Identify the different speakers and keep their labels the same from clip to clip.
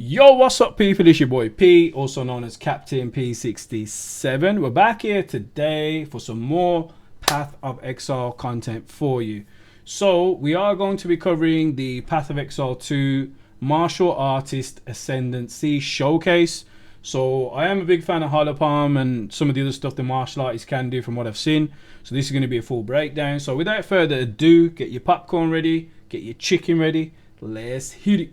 Speaker 1: Yo, what's up people, it's your boy P, also known as Captain P67. We're back here today for some more Path of Exile content for you. So we are going to be covering the Path of Exile 2 Martial Artist Ascendancy Showcase. So I am a big fan of Holopalm and some of the other stuff the martial artists can do from what I've seen. So this is going to be a full breakdown. So without further ado, get your popcorn ready, get your chicken ready, let's hit it.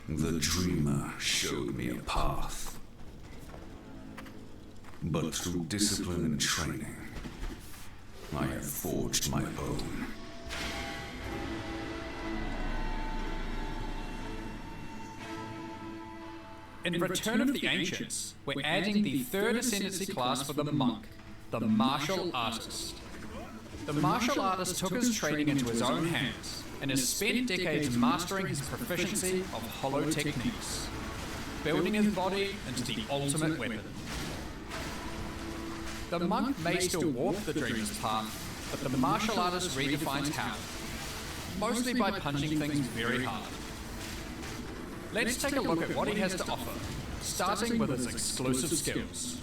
Speaker 2: The dreamer showed me a path, but through discipline and training, I have forged my own.
Speaker 3: In Return of the Ancients, we're adding the third Ascendancy class for the monk, the Martial Artist. The Martial Artist took his training into his own hands, and has spent decades mastering his proficiency of hollow techniques, building his body into the ultimate weapon. The monk may still walk the dreamer's path, but the martial artist redefines how, mostly by punching things very hard. Let's take a look at what he has to offer, starting with his exclusive skills.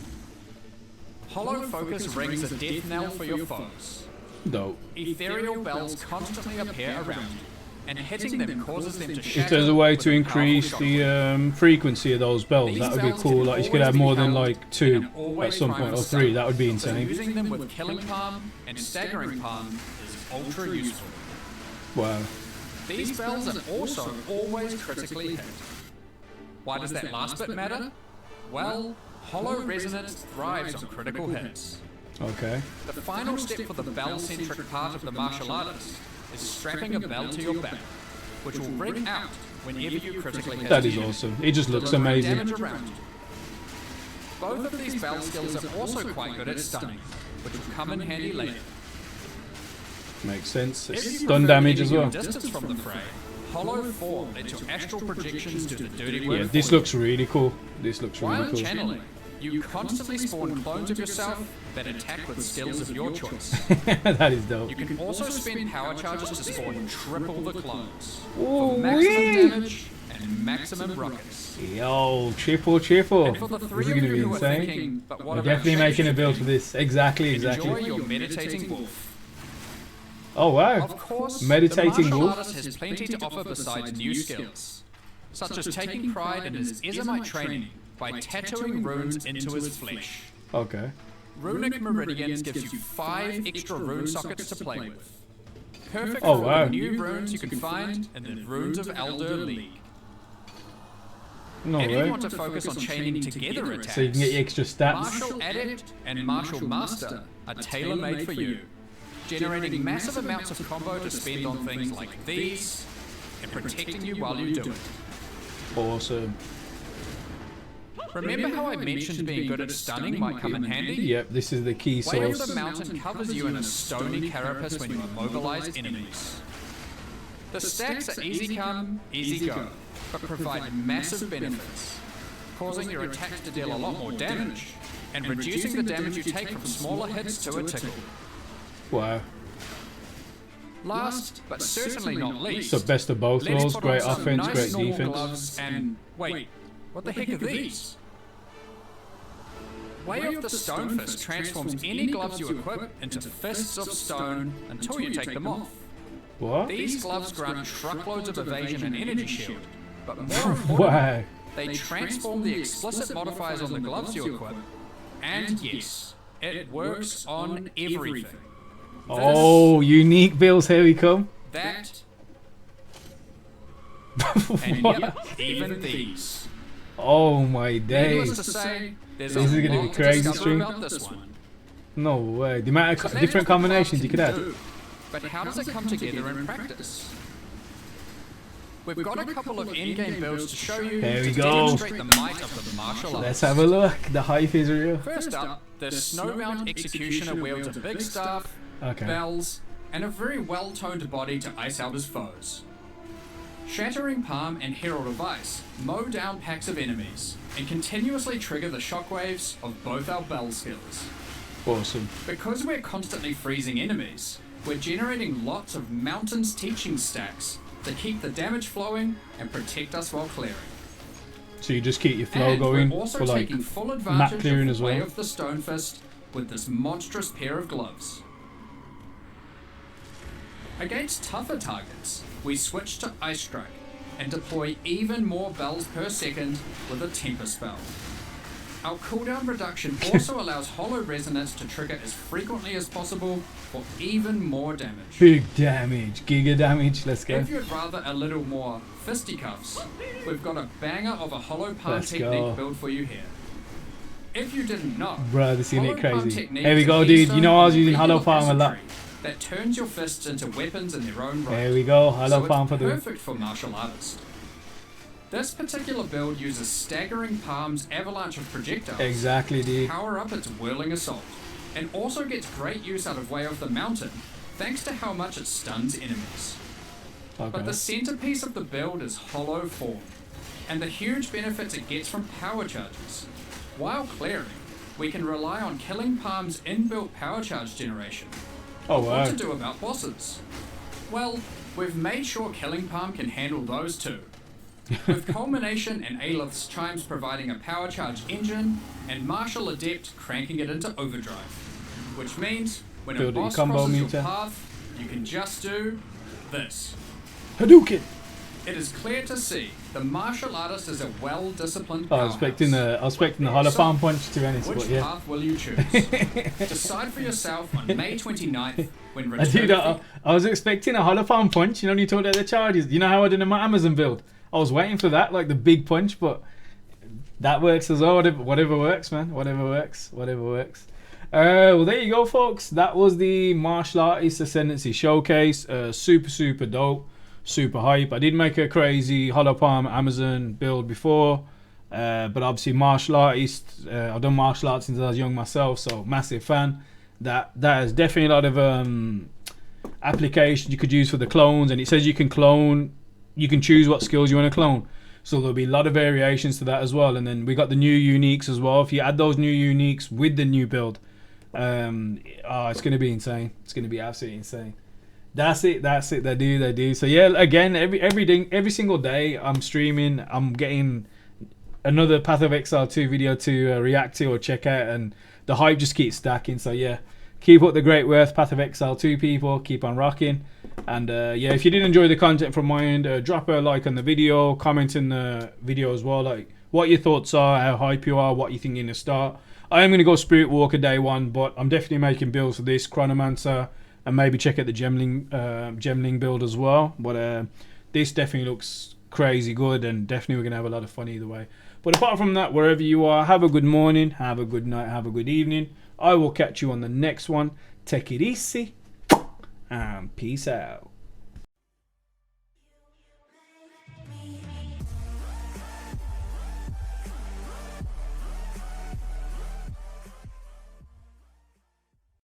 Speaker 3: Hollow Focus rings a death knell for your foes.
Speaker 1: Dope.
Speaker 3: Ethereal bells constantly appear around you, and hitting them causes them to shatter.
Speaker 1: If there's a way to increase the frequency of those bells, that would be cool. Like you could have more than like 2 at some point, or 3. That would be insane.
Speaker 3: Using them with Killing Palm and Staggering Palm is ultra useful.
Speaker 1: Wow.
Speaker 3: These bells are also always critically hit. Why does that last bit matter? Well, Hollow Resonance thrives on critical hits.
Speaker 1: Okay.
Speaker 3: The final step for the bell-centric part of the martial artist is strapping a bell to your back, which will ring out whenever you critically hit.
Speaker 1: That is awesome. It just looks amazing.
Speaker 3: Both of these bell skills are also quite good at stunning, which will come in handy later.
Speaker 1: Makes sense. It's stun damage as well.
Speaker 3: Distance from the fray, Hollow Form lets your astral projections do the dirty work.
Speaker 1: Yeah, this looks really cool. This looks really
Speaker 3: While
Speaker 1: cool.
Speaker 3: channeling, you constantly spawn clones of yourself that attack with skills of your choice.
Speaker 1: That is dope.
Speaker 3: You can also spend power charges to spawn triple the clones
Speaker 1: Ooh,
Speaker 3: for maximum damage and maximum ruckus.
Speaker 1: Yo, triple.
Speaker 3: And for the
Speaker 1: This is
Speaker 3: three
Speaker 1: going
Speaker 3: of
Speaker 1: to be
Speaker 3: you who are
Speaker 1: insane.
Speaker 3: thinking, but what
Speaker 1: We're
Speaker 3: about
Speaker 1: definitely making a build for
Speaker 3: shapeshifting?
Speaker 1: this. Exactly.
Speaker 3: Enjoy your meditating wolf.
Speaker 1: Oh wow.
Speaker 3: Of course,
Speaker 1: Meditating
Speaker 3: the martial
Speaker 1: wolf.
Speaker 3: artist has plenty to offer besides new skills, such as taking pride in his Ezomite training by tattooing runes into his flesh.
Speaker 1: Okay.
Speaker 3: Runic Meridians gives you 5 extra rune sockets to play with. Perfect
Speaker 1: Oh,
Speaker 3: for
Speaker 1: wow.
Speaker 3: the new runes you can find in the Runes of Elder League.
Speaker 1: No
Speaker 3: If you
Speaker 1: way.
Speaker 3: want to focus on chaining together attacks,
Speaker 1: So you can get your extra stats.
Speaker 3: Martial Adept and Martial Master are tailor-made for you, generating massive amounts of combo to spend on things like these, and protecting you while you do it.
Speaker 1: Awesome.
Speaker 3: Remember how I mentioned being good at stunning might come in handy?
Speaker 1: Yep, this is the key
Speaker 3: Way of
Speaker 1: source.
Speaker 3: the Mountain covers you in a stony carapace when you immobilize enemies. The stacks are easy come, easy go, but provide massive benefits, causing your attacks to deal a lot more damage, and reducing the damage you take from smaller hits to a tickle.
Speaker 1: Wow.
Speaker 3: Last, but certainly not least,
Speaker 1: So best of both
Speaker 3: let's
Speaker 1: worlds.
Speaker 3: put
Speaker 1: Great
Speaker 3: on some
Speaker 1: offense,
Speaker 3: nice
Speaker 1: great
Speaker 3: normal
Speaker 1: defense.
Speaker 3: gloves and wait, what the heck are these? Way of the Stonefist transforms any gloves you equip into fists of stone until you take them off.
Speaker 1: What?
Speaker 3: These gloves grant truckloads of evasion and energy shield, but more importantly,
Speaker 1: Wow.
Speaker 3: they transform the explicit modifiers on the gloves you equip, and yes, it works on everything.
Speaker 1: Oh, unique builds. Here we come.
Speaker 3: That, and
Speaker 1: What?
Speaker 3: yep, even these.
Speaker 1: Oh my
Speaker 3: Needless
Speaker 1: days.
Speaker 3: to say, there's
Speaker 1: This
Speaker 3: a
Speaker 1: is gonna be
Speaker 3: lot
Speaker 1: crazy
Speaker 3: to discover
Speaker 1: stream.
Speaker 3: about this one.
Speaker 1: No way. The amount
Speaker 3: So
Speaker 1: of
Speaker 3: that
Speaker 1: different
Speaker 3: is what
Speaker 1: combinations
Speaker 3: class
Speaker 1: you could
Speaker 3: can
Speaker 1: add.
Speaker 3: do, but how does it come together in practice? We've got a couple of endgame builds to show you
Speaker 1: There we
Speaker 3: to
Speaker 1: go.
Speaker 3: demonstrate the might of the martial arts.
Speaker 1: Let's have a look. The hype is real.
Speaker 3: First up, the Snowmount Executioner wields a big staff,
Speaker 1: Okay.
Speaker 3: bells, and a very well-toned body to ice out his foes. Shattering Palm and Herald of Ice mow down packs of enemies and continuously trigger the shockwaves of both our bell skills.
Speaker 1: Awesome.
Speaker 3: Because we're constantly freezing enemies, we're generating lots of mountains teaching stacks to keep the damage flowing and protect us while clearing.
Speaker 1: So you just keep your flow
Speaker 3: And
Speaker 1: going
Speaker 3: we're also
Speaker 1: for like
Speaker 3: taking full
Speaker 1: map
Speaker 3: advantage
Speaker 1: clearing
Speaker 3: of
Speaker 1: as
Speaker 3: the way
Speaker 1: well.
Speaker 3: of the Stone Fist with this monstrous pair of gloves. Against tougher targets, we switch to Ice Strike and deploy even more bells per second with a Temper spell. Our cooldown reduction also allows Hollow Resonance to trigger as frequently as possible for even more damage.
Speaker 1: Big damage, giga damage. Let's go.
Speaker 3: If you'd rather a little more fisticuffs, we've got a banger of a Hollow Palm
Speaker 1: Let's
Speaker 3: technique
Speaker 1: go.
Speaker 3: build for you here. If you didn't know,
Speaker 1: Bro, this unit
Speaker 3: Hollow Palm
Speaker 1: crazy.
Speaker 3: technique
Speaker 1: Here we
Speaker 3: is a
Speaker 1: go, dude. You
Speaker 3: keystone
Speaker 1: know I was
Speaker 3: of
Speaker 1: using
Speaker 3: regular
Speaker 1: Hollow Palm a lot.
Speaker 3: peasantry that turns your fists into weapons in their own right.
Speaker 1: There we go. Hollow
Speaker 3: So
Speaker 1: Palm
Speaker 3: it's
Speaker 1: for the
Speaker 3: perfect for martial artists. This particular build uses Staggering Palm's avalanche of projectiles
Speaker 1: exactly,
Speaker 3: to
Speaker 1: dude.
Speaker 3: power up its whirling assault, and also gets great use out of Way of the Mountain thanks to how much it stuns enemies. But
Speaker 1: Okay.
Speaker 3: the centerpiece of the build is Hollow Form, and the huge benefits it gets from power charges. While clearing, we can rely on Killing Palm's inbuilt power charge generation.
Speaker 1: Oh
Speaker 3: What
Speaker 1: wow.
Speaker 3: to do about bosses? Well, we've made sure Killing Palm can handle those too. With Culmination and Aelith's Chimes providing a power charge engine, and Martial Adept cranking it into overdrive. Which means, when a
Speaker 1: Build your
Speaker 3: boss
Speaker 1: combo
Speaker 3: crosses
Speaker 1: meter.
Speaker 3: your path, you can just do this.
Speaker 1: Hadouken.
Speaker 3: It is clear to see the martial artist is a well-disciplined
Speaker 1: I was expecting the Hollow Palm punch to be honest,
Speaker 3: Which
Speaker 1: but yeah.
Speaker 3: path will you choose? Decide for yourself on May 29th when
Speaker 1: I,
Speaker 3: Return
Speaker 1: dude,
Speaker 3: of the
Speaker 1: I was expecting a Hollow Palm punch. You know, when you talked about the charges. You know how I did in my Amazon build. I was waiting for that, like the big punch, but that works as well. Whatever works, man. Whatever works. Whatever works. Well, there you go, folks. That was the Martial Artist Ascendancy Showcase. Super dope. Super hype. I did make a crazy Hollow Palm Amazon build before. But obviously martial artist. I've done martial arts since I was young myself, so massive fan. That is definitely a lot of applications you could use for the clones, and it says you can clone. You can choose what skills you want to clone. So there'll be a lot of variations to that as well. And then we got the new uniques as well. If you add those new uniques with the new build, it's going to be insane. It's going to be absolutely insane. That's it. They do. So yeah, again, every single day I'm streaming. I'm getting another Path of Exile 2 video to react to or check out, and the hype just keeps stacking. So yeah, keep up the great work, Path of Exile 2 people. Keep on rocking. And yeah, if you did enjoy the content from my end, drop a like on the video, comment in the video as well, like what your thoughts are, how hype you are, what you think in the start. I am going to go Spirit Walker day one, but I'm definitely making builds for this Chronomancer, and maybe check out the Gemling build as well. But this definitely looks crazy good, and definitely we're going to have a lot of fun either way. But apart from that, wherever you are, have a good morning, have a good night, have a good evening. I will catch you on the next one. Take it easy. And peace out.